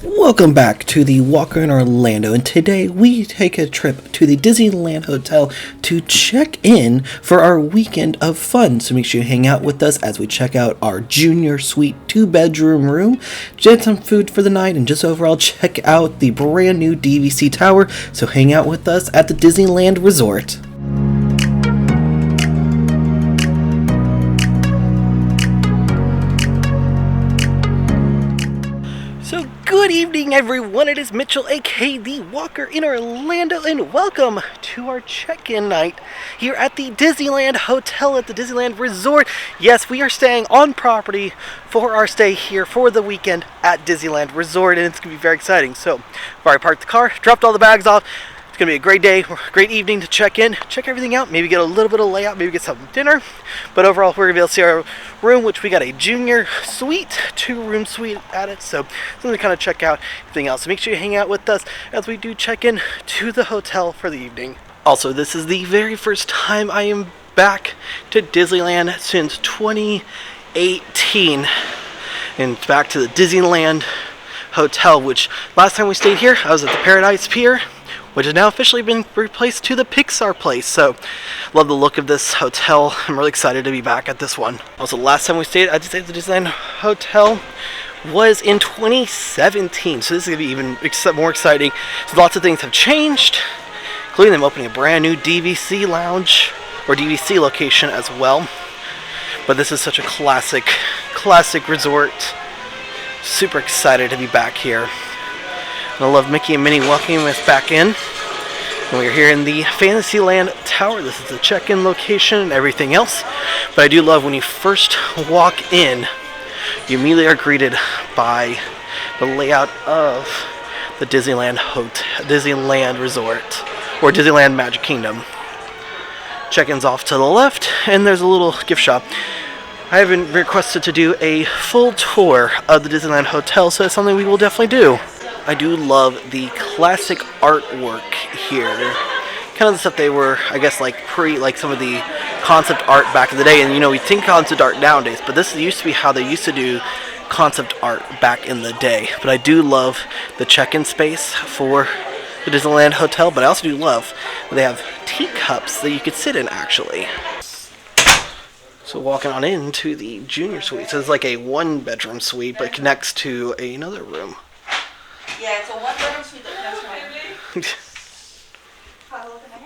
Welcome back to the Walker in Orlando, and today we take a trip to the Disneyland Hotel to check in for our weekend of fun. So make sure you hang out with us as we check out our junior suite 2-bedroom room, get some food for the night, and just overall check out the brand new DVC tower. So hang out with us at the Disneyland Resort. Good evening, everyone. It is Mitchell, aka the Walker in Orlando, and welcome to our check-in night here at the Disneyland Hotel at the Disneyland Resort. Yes, we are staying on property for our stay here for the weekend at Disneyland Resort, and it's going to be very exciting. So, I've already parked the car, dropped all the bags off. It's going to be a great day, great evening to check in, check everything out, maybe get a little bit of layout, maybe get some dinner. But overall, we're going to be able to see our room, which we got a junior suite, 2-room suite at it. So, something to kind of check out everything else. So make sure you hang out with us as we do check in to the hotel for the evening. Also, this is the very first time I am back to Disneyland since 2018. And it's back to the Disneyland Hotel, which last time we stayed here, I was at the Paradise Pier, which has now officially been replaced to the Pixar Place. So, love the look of this hotel. I'm really excited to be back at this one. Also, last time we stayed at the Disneyland Hotel was in 2017. So this is going to be even more exciting. So lots of things have changed, including them opening a brand new DVC lounge, or DVC location as well. But this is such a classic resort. Super excited to be back here. And I love Mickey and Minnie welcoming us back in. And we're here in the Fantasyland Tower. This is the check-in location and everything else. But I do love when you first walk in, you immediately are greeted by the layout of the Disneyland Resort, or Disneyland Magic Kingdom. Check-in's off to the left, and there's a little gift shop. I have been requested to do a full tour of the Disneyland Hotel, so it's something we will definitely do. I do love the classic artwork here. Kind of the stuff they were, I guess, like some of the concept art back in the day. And you know, we think concept art nowadays, but this used to be how they used to do concept art back in the day. But I do love the check-in space for the Disneyland Hotel, but I also do love that they have teacups that you could sit in, actually. So walking on into the junior suite. So it's like a 1-bedroom suite, but it connects to another room. Yeah, it's a 1-bedroom suite that connects to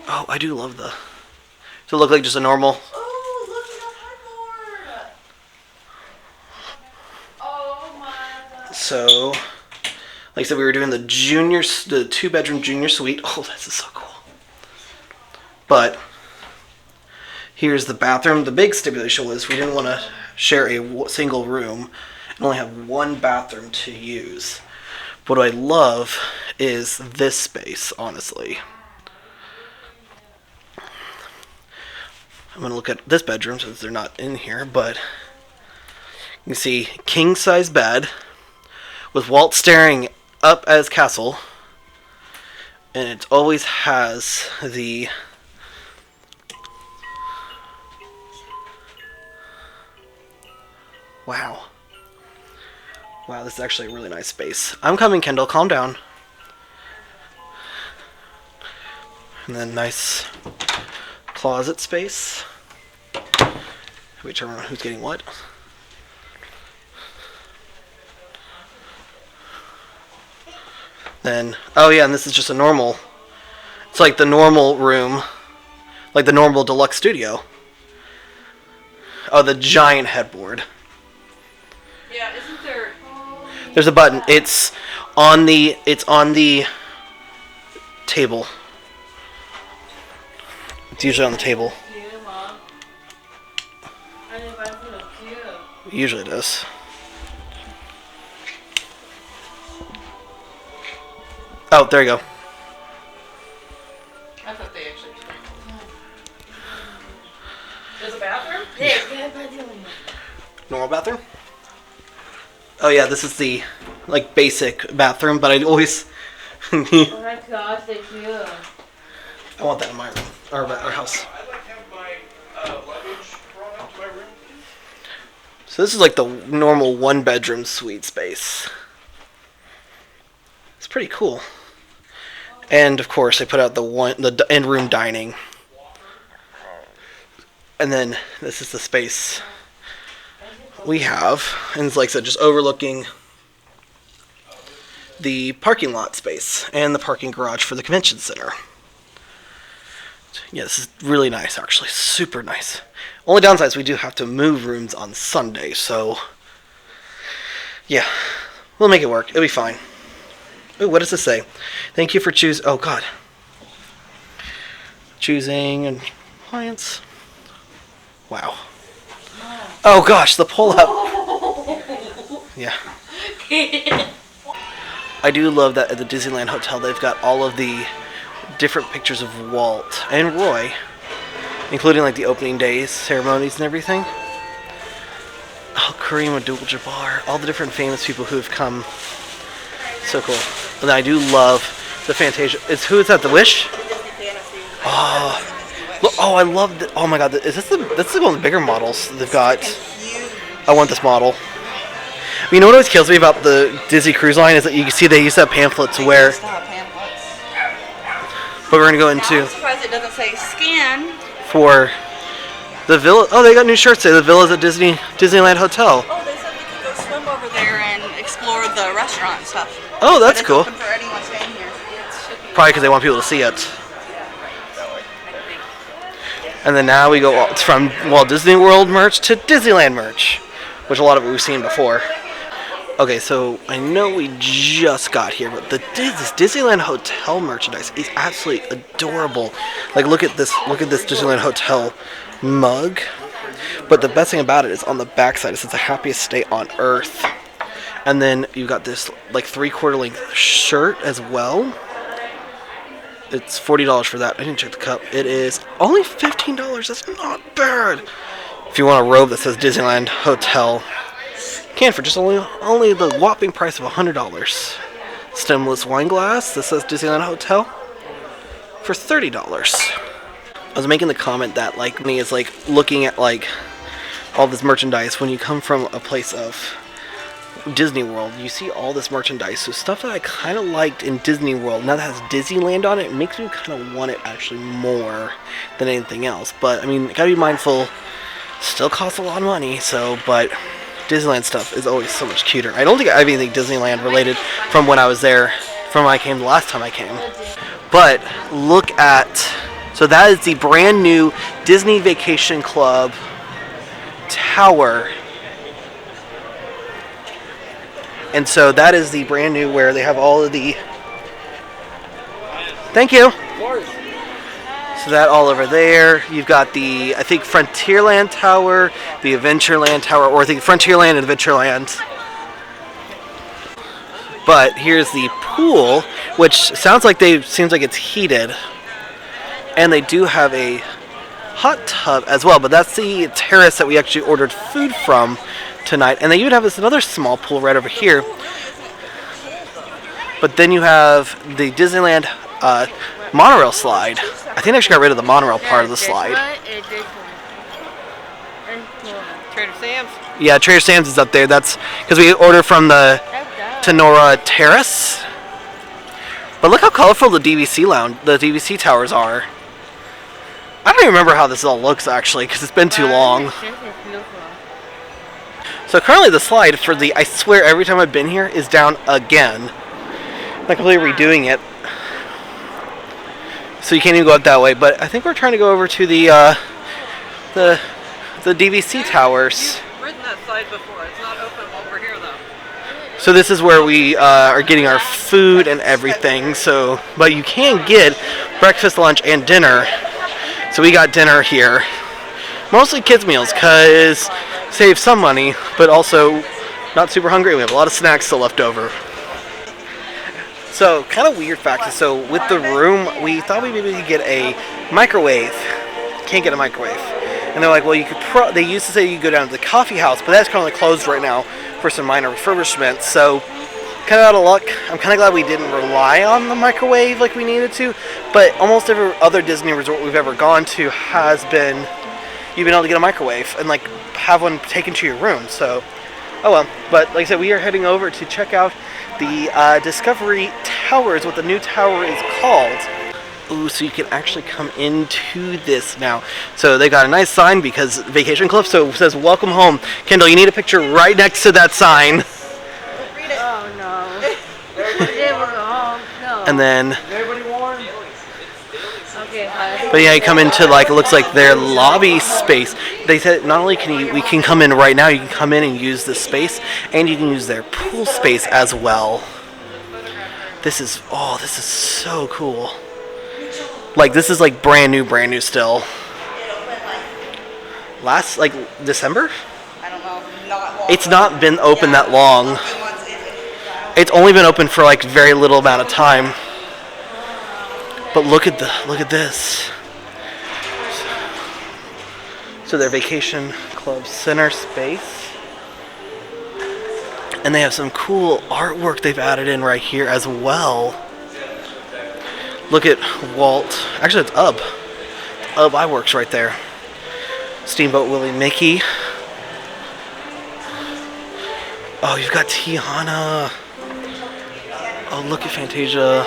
Oh, I do love the... Does it look like just a normal... Oh, look at the headboard! Oh my god. So, like I said, we were doing the 2-bedroom junior suite. Oh, this is so cool. But, here's the bathroom. The big stipulation was we didn't want to share a single room and only have one bathroom to use. What I love is this space, honestly. I'm going to look at this bedroom since they're not in here, but you can see king-size bed with Walt staring up at his castle, and it always has the wow, this is actually a really nice space. I'm coming, Kendall, calm down. And then nice closet space. We turn around, who's getting what? Then, oh yeah, and this is just a normal, it's like the normal room, like the normal deluxe studio. Oh, the giant headboard. Yeah, isn't there... There's a button. It's on the table. It's usually on the table. Usually it is. Oh, there you go. I thought they actually... There's a bathroom? Yeah. Normal bathroom? Oh yeah, this is the basic bathroom, but I always Oh my gosh, thank you. I want that in my room, or our house. I'd like to have my luggage brought up to my room. So this is like the normal 1-bedroom suite space. It's pretty cool. And of course, they put out the in-room dining. And then this is the space we have, and it's like I said, just overlooking the parking lot space and the parking garage for the convention center. Yeah, this is really nice, actually. Super nice. Only downside is we do have to move rooms on Sunday, so yeah, we'll make it work. It'll be fine. Ooh, what does this say? Thank you for choosing. Oh God. Choosing and appliance. Wow. Oh gosh, the pull-up. Yeah. I do love that at the Disneyland Hotel they've got all of the different pictures of Walt and Roy, including like the opening days, ceremonies and everything. Oh, Kareem Abdul-Jabbar, all the different famous people who have come. So cool. And then I do love the Fantasia. Who is that? The Wish? Oh. Look, oh, I love that. Oh my God, is this one of the bigger models they've got? I want this model. You know what always kills me about the Disney Cruise Line is that you can see they used to have pamphlets where. But we're gonna go into. I'm surprised it doesn't say scan. For the villa. Oh, they got new shirts there. The Villa's at Disneyland Hotel. Oh, they said we could go swim over there and explore the restaurant and stuff. Oh, that's but it's cool. Open for anyone staying here. Probably because they want people to see it. And then now we go from Walt Disney World merch to Disneyland merch, which a lot of it we've seen before. Okay, so I know we just got here, but this Disneyland Hotel merchandise is absolutely adorable. Like, look at this Disneyland Hotel mug. But the best thing about it is on the back side, it says the happiest stay on Earth. And then you've got this like 3/4 length shirt as well. It's $40 for that. I didn't check the cup. It is only $15. That's not bad. If you want a robe that says Disneyland Hotel, you can for just only the whopping price of $100. Stemless wine glass that says Disneyland Hotel for $30. I was making the comment that like me is like looking at like all this merchandise when you come from a place of Disney World, you see all this merchandise, so stuff that I kind of liked in Disney World, now that has Disneyland on it, it makes me kind of want it actually more than anything else. But I mean, gotta be mindful, still costs a lot of money, so, but Disneyland stuff is always so much cuter. I don't think I have anything Disneyland related from when I was there, from when I came the last time I came. But look at, so that is the brand new Disney Vacation Club tower. And so that is the brand new where they have all of the. Thank you. So that all over there. You've got the, I think, Frontierland Tower, the Adventureland Tower, or I think Frontierland and Adventureland. But here's the pool, which seems like it's heated, and they do have a hot tub as well. But that's the terrace that we actually ordered food from tonight, and they even have this another small pool right over here. But then you have the Disneyland monorail slide. I think they actually got rid of the monorail part of the slide. Trader Sam's? Yeah, Trader Sam's is up there. That's because we ordered from the Tenora Terrace. But look how colorful the DVC towers are. I don't even remember how this all looks actually, because it's been too long. So currently the slide for the, I swear every time I've been here, is down again. I'm completely redoing it. So you can't even go up that way, but I think we're trying to go over to the DVC towers. You've ridden that slide before. It's not open while we're here though. So this is where we are getting our food and everything. So, but you can get breakfast, lunch, and dinner. So we got dinner here. Mostly kids meals, cause save some money, but also not super hungry. We have a lot of snacks still left over. So, kind of weird fact. So, with the room, we thought we maybe could get a microwave. Can't get a microwave. And they're like, well, you could. They used to say you could go down to the coffee house, but that's currently closed right now for some minor refurbishments. So, kind of out of luck. I'm kind of glad we didn't rely on the microwave like we needed to. But almost every other Disney resort we've ever gone to has been, you've been able to get a microwave and like have one taken to your room. So, oh well. But like I said, we are heading over to check out the Discovery tower is what the new tower is called. Ooh, so you can actually come into this now. So they got a nice sign because Vacation Club, so it says welcome home. Kendall, you need a picture right next to that sign. Oh no. Never go home. No. And then, Everybody warm? Okay, hi. but yeah, you come into like, it looks like their lobby space. They said not only we can come in right now, you can come in and use this space, and you can use their pool space as well. This is so cool. Like, this is like brand new still. Last, like, December? I don't know, not long. It's not been open that long. It's only been open for like very little amount of time. But look at this. So their Vacation Club center space. And they have some cool artwork they've added in right here as well. Look at Walt. Actually, it's Ub. Ub Iwerks right there. Steamboat Willie Mickey. Oh, you've got Tiana. Oh, look at Fantasia.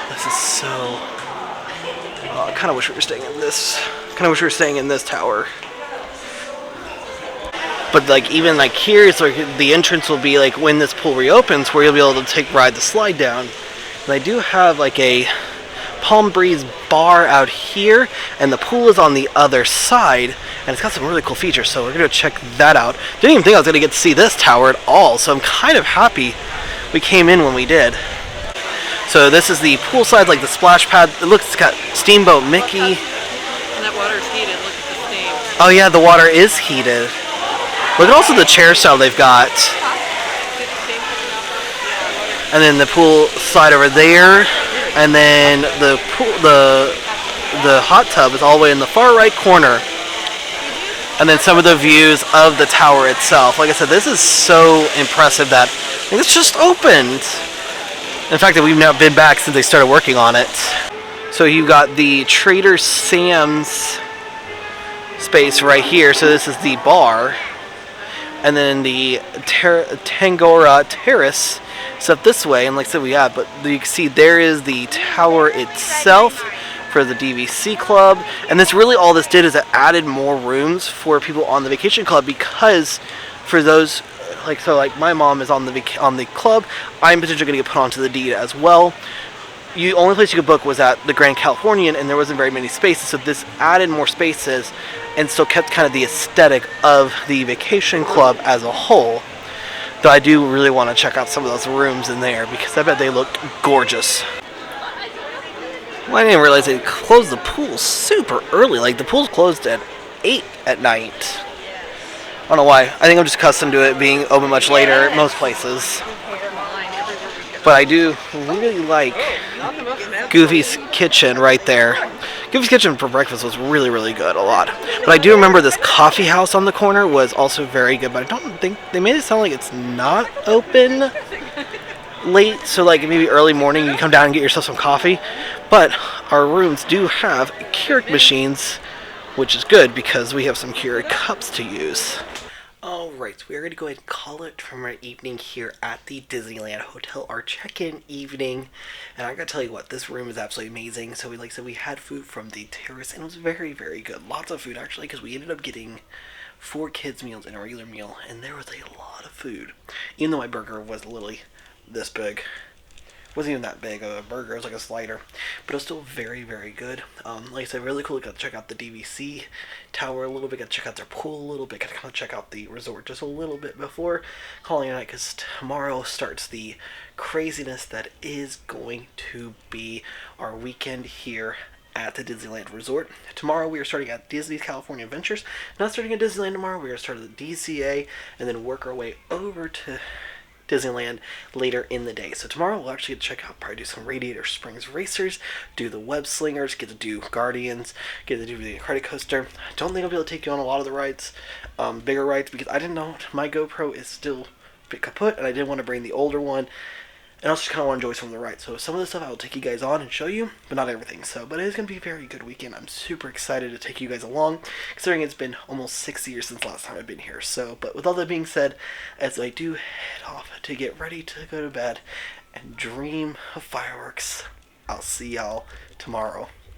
This is so... Oh, I kind of wish we were staying in this. Kind of wish we were staying in this tower. But like, even like here, it's like the entrance will be like when this pool reopens, where you'll be able to ride the slide down. And I do have like a Palm Breeze bar out here, and the pool is on the other side, and it's got some really cool features, so we're gonna check that out. Didn't even think I was gonna get to see this tower at all, so I'm kind of happy we came in when we did. So this is the poolside, like the splash pad. It's got Steamboat Mickey. And that water's heated. Look at the steam. Oh yeah, the water is heated. Look at also the chair style they've got. See the steam coming out from it? Yeah, water. And then the pool side over there, and then the pool, the hot tub is all the way in the far right corner. And then some of the views of the tower itself. Like I said, this is so impressive that it's just opened. In fact, that we've now been back since they started working on it. So you got the Trader Sam's space right here. So this is the bar. And then the Tangora Terrace is up this way, and like I said, but you can see there is the tower itself for the DVC club, and this really all this did is it added more rooms for people on the Vacation Club, because for those like my mom is on the club, I'm potentially going to get put onto the deed as well. The only place you could book was at the Grand Californian, and there wasn't very many spaces, so this added more spaces and still kept kind of the aesthetic of the Vacation Club as a whole. Though I do really want to check out some of those rooms in there, because I bet they look gorgeous. Well, I didn't realize they closed the pool super early. Like, the pool's closed at 8 at night. I don't know why. I think I'm just accustomed to it being open much later at most places. But I do really like Goofy's Kitchen right there. Goofy's Kitchen for breakfast was really, really good, a lot. But I do remember this coffee house on the corner was also very good, but I don't think, they made it sound like it's not open late, so like maybe early morning you come down and get yourself some coffee. But our rooms do have Keurig machines, which is good because we have some Keurig cups to use. Alright, so we are going to go ahead and call it from our evening here at the Disneyland Hotel, our check-in evening. And I gotta tell you what, this room is absolutely amazing. So like I said, we had food from the terrace, and it was very, very good. Lots of food, actually, because we ended up getting 4 kids' meals and a regular meal, and there was a lot of food. Even though my burger was literally this big. It wasn't even that big of a burger, it was like a slider. But it was still very, very good. Like I said, really cool. Got to check out the DVC tower a little bit, got to check out their pool a little bit, got to kind of check out the resort just a little bit before calling it a night, because tomorrow starts the craziness that is going to be our weekend here at the Disneyland Resort. Tomorrow we are starting at Disney's California Adventures. Not starting at Disneyland tomorrow, we are starting at the DCA and then work our way over to Disneyland later in the day. So tomorrow we'll actually get to check out, probably do some Radiator Springs Racers, do the Web Slingers, get to do Guardians, get to do the Credit Coaster. I don't think I'll be able to take you on a lot of the rides, bigger rides, because I didn't know my GoPro is still a bit kaput, and I didn't want to bring the older one. And I also just kind of want to enjoy some of the rides. So some of the stuff I will take you guys on and show you, but not everything. But it is going to be a very good weekend. I'm super excited to take you guys along, considering it's been almost 6 years since the last time I've been here. But with all that being said, as I do head off to get ready to go to bed, and dream of fireworks. I'll see y'all tomorrow.